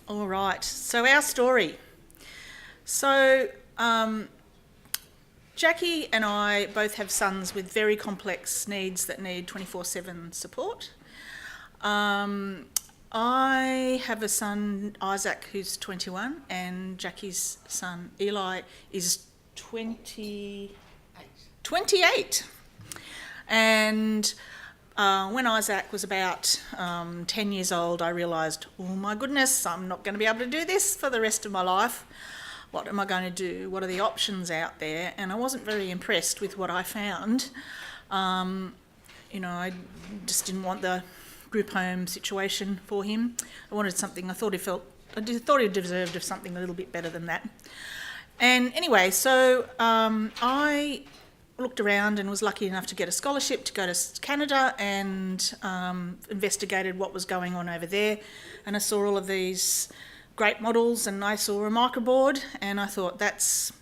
All right, so our story. So Jacquie and I both have sons with very complex needs that need 24/7 support. I have a son, Isaac, who's 21, and Jackie's son, Eli, is 28. And when Isaac was about 10 years old, I realised, oh my goodness, I'm not going to be able to do this for the rest of my life. What am I going to do? What are the options out there? And I wasn't very impressed with what I found. I just didn't want the group home situation for him. I wanted something, I thought he deserved something a little bit better than that. And anyway, so I looked around and was lucky enough to get a scholarship to go to Canada and investigated what was going on over there. And I saw all of these great models and I saw a microboard and I thought, that's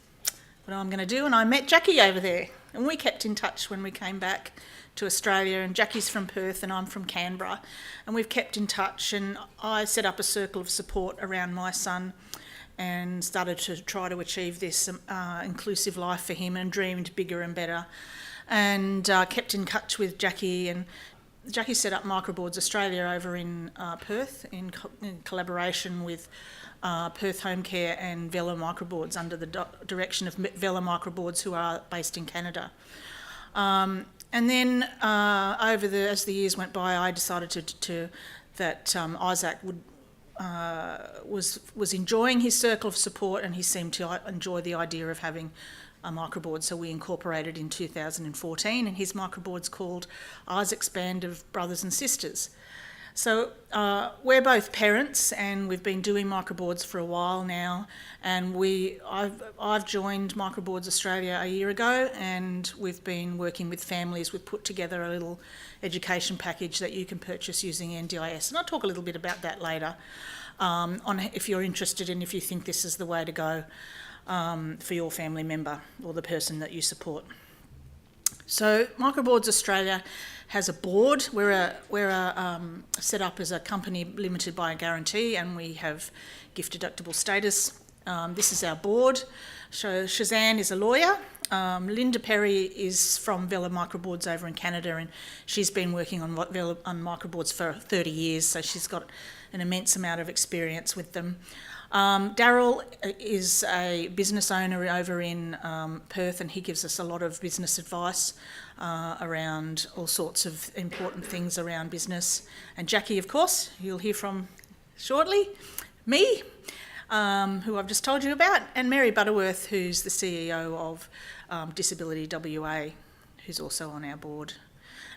what I'm going to do. And I met Jacquie over there and we kept in touch when we came back to Australia, and Jackie's from Perth and I'm from Canberra, and we've kept in touch, and I set up a circle of support around my son and started to try to achieve this inclusive life for him and dreamed bigger and better, and kept in touch with Jacquie, and Jacquie set up Microboards Australia over in Perth in collaboration with Perth Home Care and Vela Microboards under the direction of Vela Microboards, who are based in Canada. And then as the years went by, I decided that Isaac was enjoying his circle of support, and he seemed to enjoy the idea of having a microboard. So we incorporated in 2014, and his microboard's called Isaac's Band of Brothers and Sisters. So we're both parents, and we've been doing microboards for a while now. And I've joined Microboards Australia a year ago, and we've been working with families. We've put together a little education package that you can purchase using NDIS, and I'll talk a little bit about that later. On if you're interested and if you think this is the way to go for your family member or the person that you support. So Microboards Australia has a board. We're set up as a company limited by a guarantee, and we have gift deductible status. This is our board. So Shazanne is a lawyer. Linda Perry is from Vela Microboards over in Canada, and she's been working on microboards for 30 years, so she's got an immense amount of experience with them. Daryl is a business owner over in Perth, and he gives us a lot of business advice around all sorts of important things around business. And Jacquie, of course, you'll hear from shortly, me, who I've just told you about, and Mary Butterworth, who's the CEO of Disability WA, who's also on our board.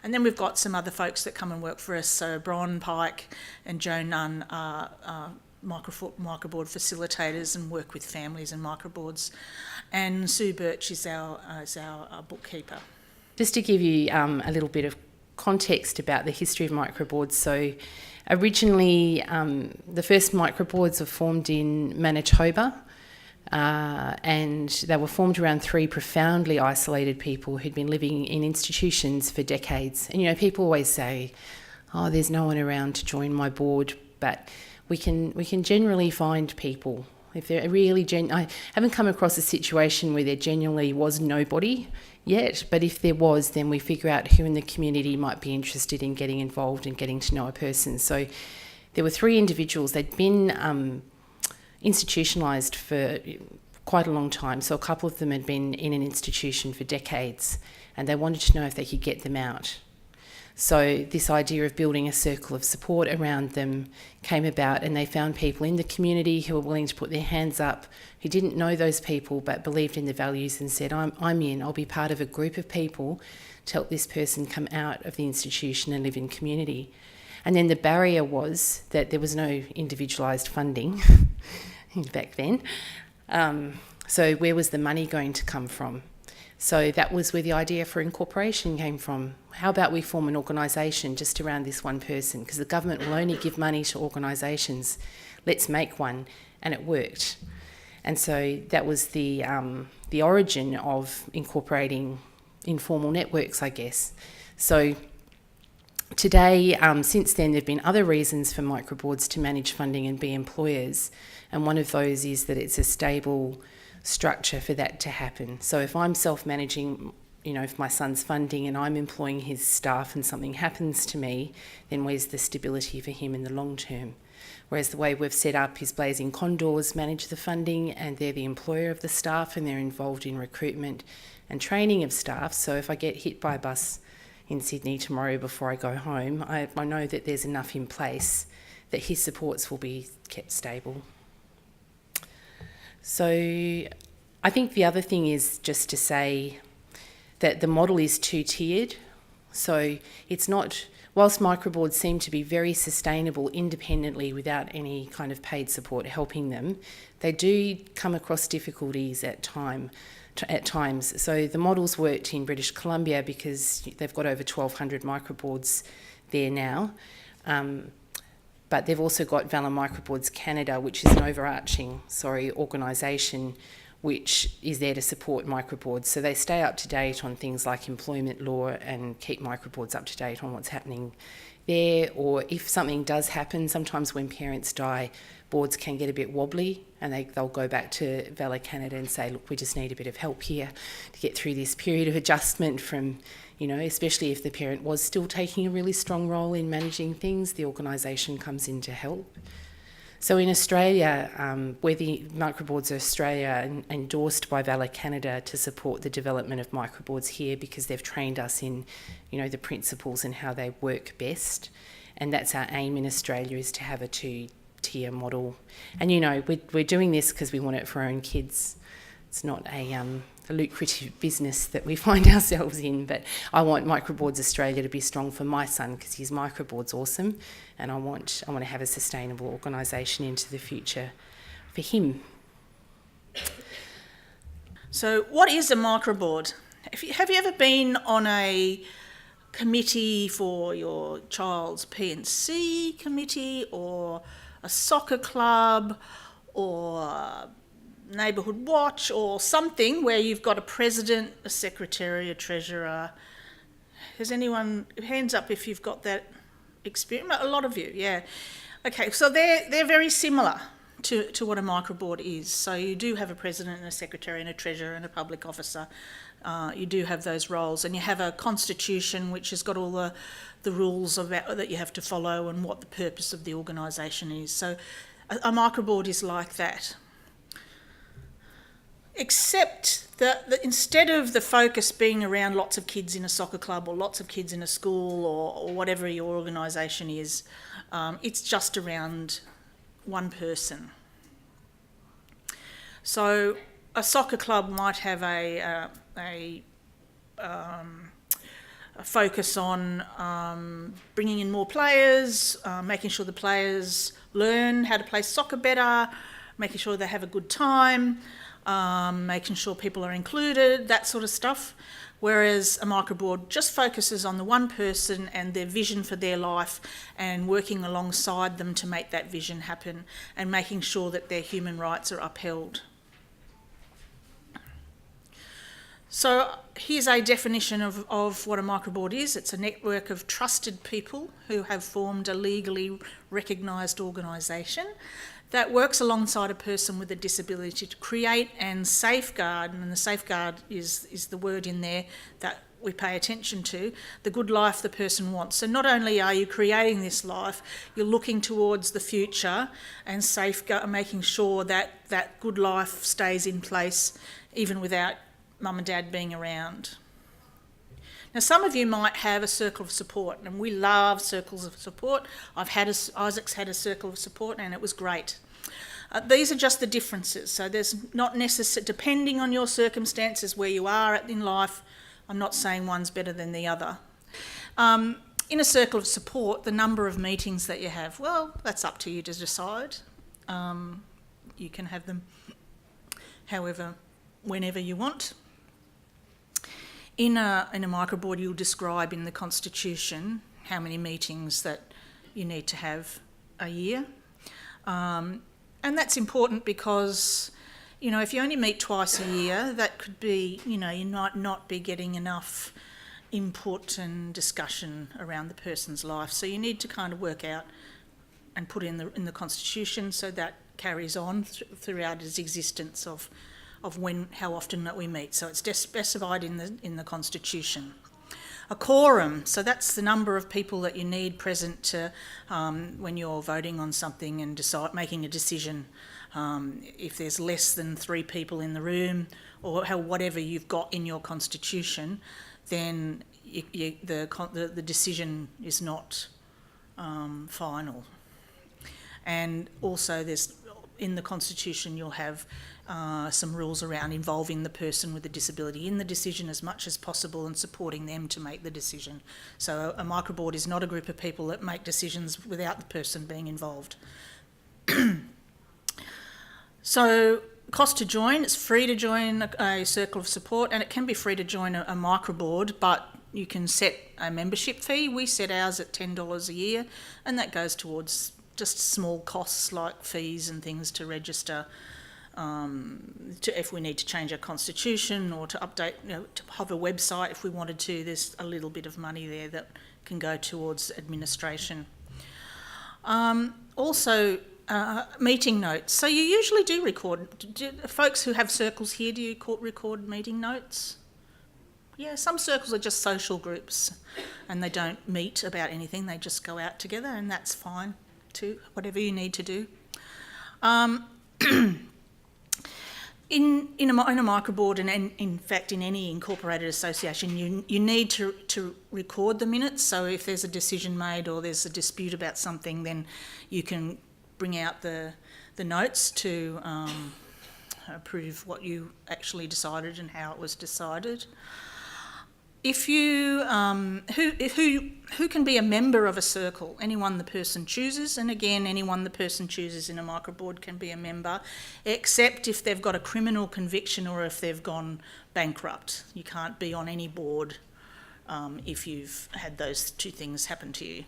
And then we've got some other folks that come and work for us, so Bron Pike and Joe Nunn are microboard facilitators and work with families and microboards, and Sue Birch is our bookkeeper. Just to give you a little bit of context about the history of microboards, so originally the first microboards were formed in Manitoba, and they were formed around 3 profoundly isolated people who'd been living in institutions for decades. And people always say, oh, there's no one around to join my board, but we can generally find people. If they're really I haven't come across a situation where there genuinely was nobody yet, but if there was, then we figure out who in the community might be interested in getting involved and getting to know a person. So there were 3 individuals. They'd been institutionalised for quite a long time. So a couple of them had been in an institution for decades, and they wanted to know if they could get them out. So this idea of building a circle of support around them came about, and they found people in the community who were willing to put their hands up, who didn't know those people but believed in the values and said, I'm in, I'll be part of a group of people to help this person come out of the institution and live in community. And then the barrier was that there was no individualised funding back then. So where was the money going to come from? So that was where the idea for incorporation came from. How about we form an organisation just around this one person? Because the government will only give money to organisations. Let's make one. And it worked. And so that was the origin of incorporating informal networks, I guess. So Today, since then, there have been other reasons for microboards to manage funding and be employers, and one of those is that it's a stable structure for that to happen. So if I'm self-managing, if my son's funding and I'm employing his staff and something happens to me, then where's the stability for him in the long term? Whereas the way we've set up is Blazing Condors manage the funding and they're the employer of the staff and they're involved in recruitment and training of staff. So if I get hit by a bus in Sydney tomorrow before I go home, I know that there's enough in place that his supports will be kept stable. So I think the other thing is just to say that the model is two-tiered. So it's not, whilst microboards seem to be very sustainable independently without any kind of paid support helping them, they do come across difficulties at times. So the model's worked in British Columbia because they've got over 1,200 microboards there now. But they've also got Valor Microboards Canada, which is an overarching organisation which is there to support microboards. So they stay up to date on things like employment law and keep microboards up to date on what's happening there. Or if something does happen, sometimes when parents die, boards can get a bit wobbly and they'll go back to Valor Canada and say, look, we just need a bit of help here to get through this period of adjustment from, especially if the parent was still taking a really strong role in managing things, the organisation comes in to help. So in Australia, where the Microboards Australia endorsed by Valor Canada to support the development of microboards here because they've trained us in, the principles and how they work best. And that's our aim in Australia, is to have a two-tier model. And, we're doing this because we want it for our own kids. It's not a lucrative business that we find ourselves in, but I want Microboards Australia to be strong for my son because his microboard's awesome, and I want to have a sustainable organisation into the future for him. So what is a microboard? Have you ever been on a committee for your child's P&C committee, or a soccer club, or neighbourhood watch, or something where you've got a president, a secretary, a treasurer? Has anyone, hands up if you've got that experience? A lot of you, yeah. Okay, so they're very similar to what a microboard is. So you do have a president and a secretary and a treasurer and a public officer. You do have those roles, and you have a constitution which has got all the rules that you have to follow and what the purpose of the organisation is. So a microboard is like that. Except that instead of the focus being around lots of kids in a soccer club or lots of kids in a school or whatever your organisation is, it's just around one person. So a soccer club might have a focus on bringing in more players, making sure the players learn how to play soccer better, making sure they have a good time, making sure people are included, that sort of stuff. Whereas a microboard just focuses on the one person and their vision for their life and working alongside them to make that vision happen and making sure that their human rights are upheld. So here's a definition of what a microboard is. It's a network of trusted people who have formed a legally recognised organisation that works alongside a person with a disability to create and safeguard, and the safeguard is the word in there that we pay attention to, the good life the person wants. So not only are you creating this life, you're looking towards the future and making sure that that good life stays in place even without mum and dad being around. Now, some of you might have a circle of support, and we love circles of support. Isaac's had a circle of support, and it was great. These are just the differences. So there's not necessarily, depending on your circumstances, where you are in life, I'm not saying one's better than the other. In a circle of support, the number of meetings that you have, well, that's up to you to decide. You can have them whenever you want. In a microboard, you'll describe in the constitution how many meetings that you need to have a year. And that's important because, if you only meet twice a year, that could be, you might not be getting enough input and discussion around the person's life. So you need to kind of work out and put in the constitution so that carries on throughout its existence of how often that we meet. So it's specified in the constitution. A quorum, so that's the number of people that you need present to, when you're voting on something and making a decision. If there's less than 3 people in the room, or whatever you've got in your constitution, then the decision is not final. And also in the constitution you'll have some rules around involving the person with a disability in the decision as much as possible and supporting them to make the decision. So a microboard is not a group of people that make decisions without the person being involved. So cost to join, it's free to join a circle of support, and it can be free to join a microboard, but you can set a membership fee. We set ours at $10 a year, and that goes towards just small costs like fees and things to register, if we need to change our constitution or to update, to have a website if we wanted to. There's a little bit of money there that can go towards administration. Also, meeting notes. So you usually do record. Folks who have circles here, do you record meeting notes? Yeah, some circles are just social groups and they don't meet about anything. They just go out together, and that's fine too, whatever you need to do. In a microboard, and in fact in any incorporated association, you need to record the minutes. So if there's a decision made or there's a dispute about something, then you can bring out the notes to prove what you actually decided and how it was decided. If you, who can be a member of a circle? Anyone the person chooses, and again, anyone the person chooses in a microboard can be a member, except if they've got a criminal conviction or if they've gone bankrupt. You can't be on any board if you've had those 2 things happen to you.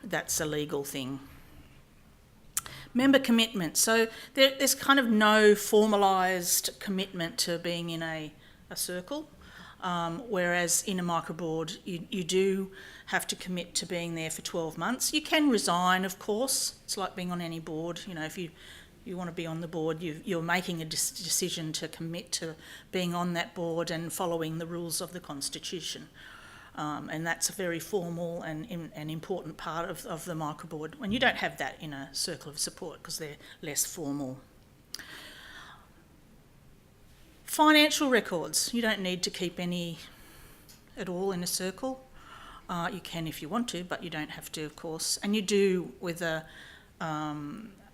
That's a legal thing. Member commitment. So there's kind of no formalised commitment to being in a circle. Whereas in a microboard, you do have to commit to being there for 12 months. You can resign, of course. It's like being on any board. If you want to be on the board, you're making a decision to commit to being on that board and following the rules of the Constitution. And that's a very formal and important part of the microboard. When you don't have that in a circle of support because they're less formal. Financial records. You don't need to keep any at all in a circle. You can if you want to, but you don't have to, of course. And you do with a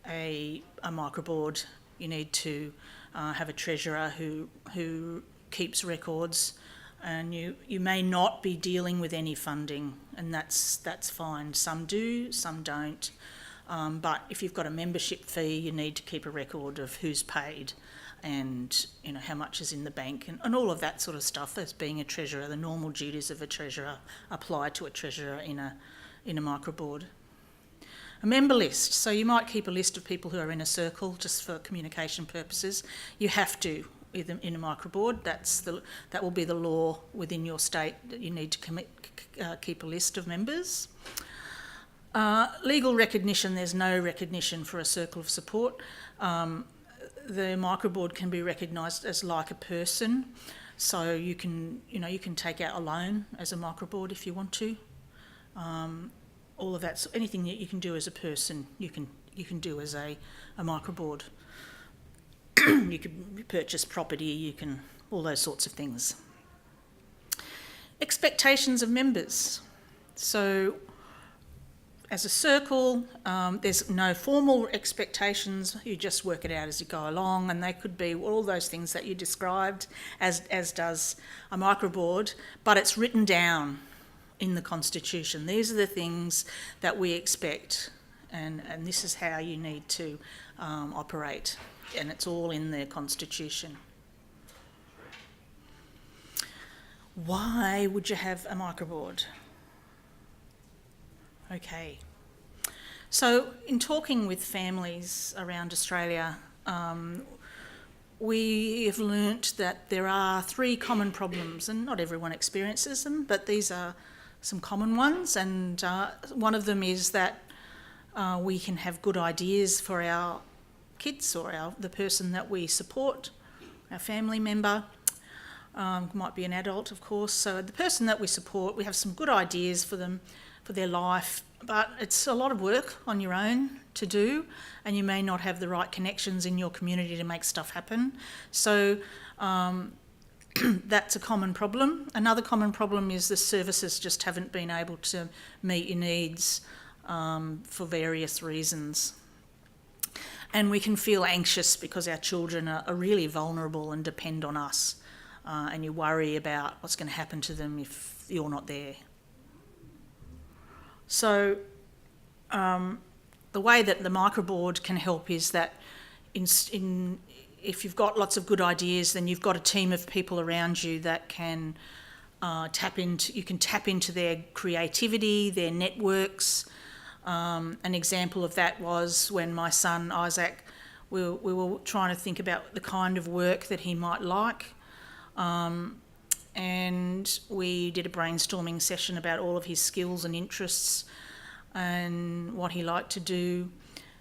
microboard. You need to have a treasurer who keeps records, and you may not be dealing with any funding, and that's fine. Some do, some don't. But if you've got a membership fee, you need to keep a record of who's paid and how much is in the bank and all of that sort of stuff. As being a treasurer, the normal duties of a treasurer apply to a treasurer in a microboard. A member list. So you might keep a list of people who are in a circle just for communication purposes. You have to in a microboard. That will be the law within your state, that you need to keep a list of members. Legal recognition. There's no recognition for a circle of support. The microboard can be recognised as like a person, so you can take out a loan as a microboard if you want to. All of that, so anything that you can do as a person, you can do as a microboard. You can purchase property, all those sorts of things. Expectations of members. So as a circle, there's no formal expectations. You just work it out as you go along, and they could be all those things that you described, as does a microboard, but it's written down in the Constitution. These are the things that we expect, and this is how you need to operate, and it's all in the Constitution. Why would you have a microboard? Okay, so in talking with families around Australia, we have learnt that there are 3 common problems, and not everyone experiences them, but these are some common ones, and one of them is that we can have good ideas for our kids or the person that we support, our family member. Might be an adult, of course. So the person that we support, we have some good ideas for them, for their life, but it's a lot of work on your own to do, and you may not have the right connections in your community to make stuff happen. So that's a common problem. Another common problem is the services just haven't been able to meet your needs for various reasons. And we can feel anxious because our children are really vulnerable and depend on us. And you worry about what's going to happen to them if you're not there. So the way that the microboard can help is that if you've got lots of good ideas, then you've got a team of people around you that can tap into their creativity, their networks. An example of that was when my son Isaac, we were trying to think about the kind of work that he might like. And we did a brainstorming session about all of his skills and interests and what he liked to do.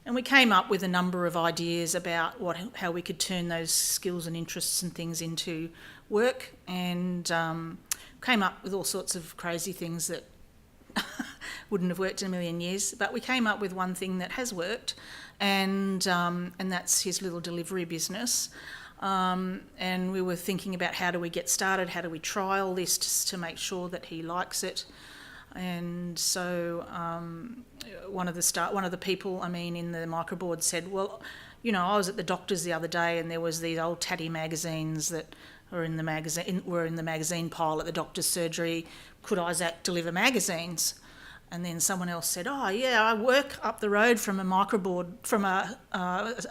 And we came up with a number of ideas about how we could turn those skills and interests and things into work, and came up with all sorts of crazy things that wouldn't have worked in a million years. But we came up with one thing that has worked, and that's his little delivery business. And we were thinking about how do we get started, how do we trial this to make sure that he likes it. And so one of the people in the microboard said, well, I was at the doctor's the other day and there was these old tatty magazines that were in the magazine pile at the doctor's surgery. Could Isaac deliver magazines? And then someone else said, oh yeah, I work up the road from a microboard, from a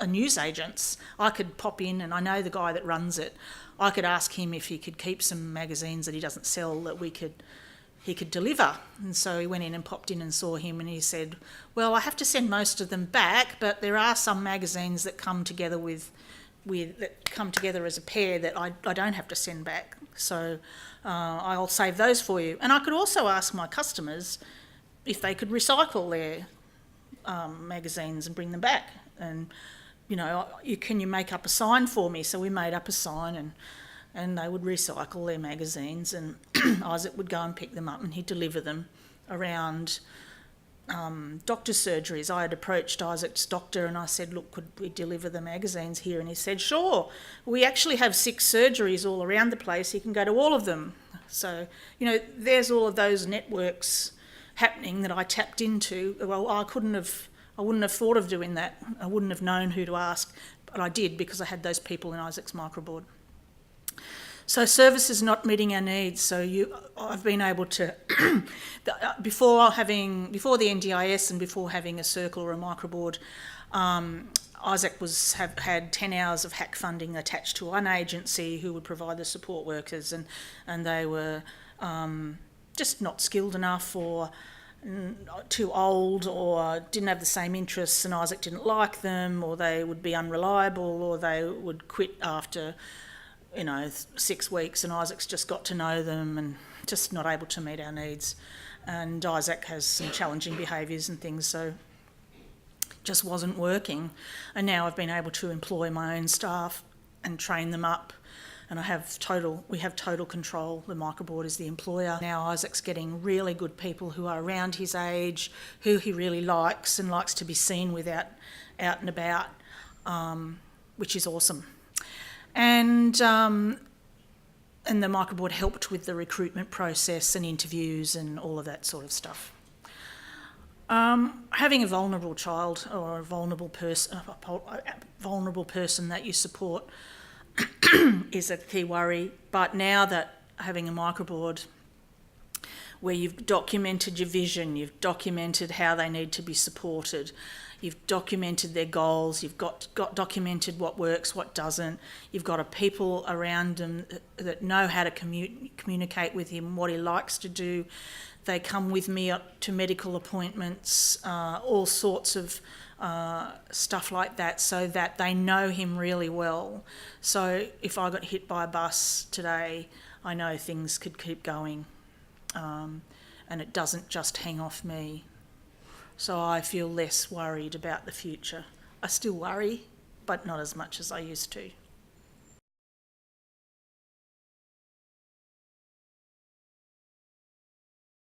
newsagent's. I could pop in, and I know the guy that runs it. I could ask him if he could keep some magazines that he doesn't sell that he could deliver. And so he went in and popped in and saw him, and he said, well, I have to send most of them back, but there are some magazines that come together as a pair that I don't have to send back. So I'll save those for you. And I could also ask my customers if they could recycle their magazines and bring them back. And, can you make up a sign for me? So we made up a sign, and they would recycle their magazines, and Isaac would go and pick them up and he'd deliver them around doctor's surgeries. I had approached Isaac's doctor and I said, look, could we deliver the magazines here? And he said, sure. We actually have 6 surgeries all around the place. He can go to all of them. So, there's all of those networks happening that I tapped into. Well, I wouldn't have thought of doing that. I wouldn't have known who to ask, but I did because I had those people in Isaac's microboard. So services not meeting our needs. So I've been able to, before the NDIS and before having a circle or a microboard, Isaac had 10 hours of hack funding attached to one agency who would provide the support workers, and they were just not skilled enough or too old or didn't have the same interests, and Isaac didn't like them, or they would be unreliable, or they would quit after 6 weeks, and Isaac's just got to know them and just not able to meet our needs. And Isaac has some challenging behaviours and things, so just wasn't working. And now I've been able to employ my own staff and train them up, and we have total control. The microboard is the employer. Now Isaac's getting really good people who are around his age, who he really likes and likes to be seen with out and about, which is awesome. And the microboard helped with the recruitment process and interviews and all of that sort of stuff. Having a vulnerable child or a vulnerable person that you support is a key worry. But now that having a microboard where you've documented your vision, you've documented how they need to be supported, you've documented their goals, you've got documented what works, what doesn't, you've got people around them that know how to communicate with him, what he likes to do, They come with me up to medical appointments, all sorts of stuff like that, so that they know him really well. So if I got hit by a bus today, I know things could keep going, and it doesn't just hang off me. So I feel less worried about the future. I still worry, but not as much as I used to.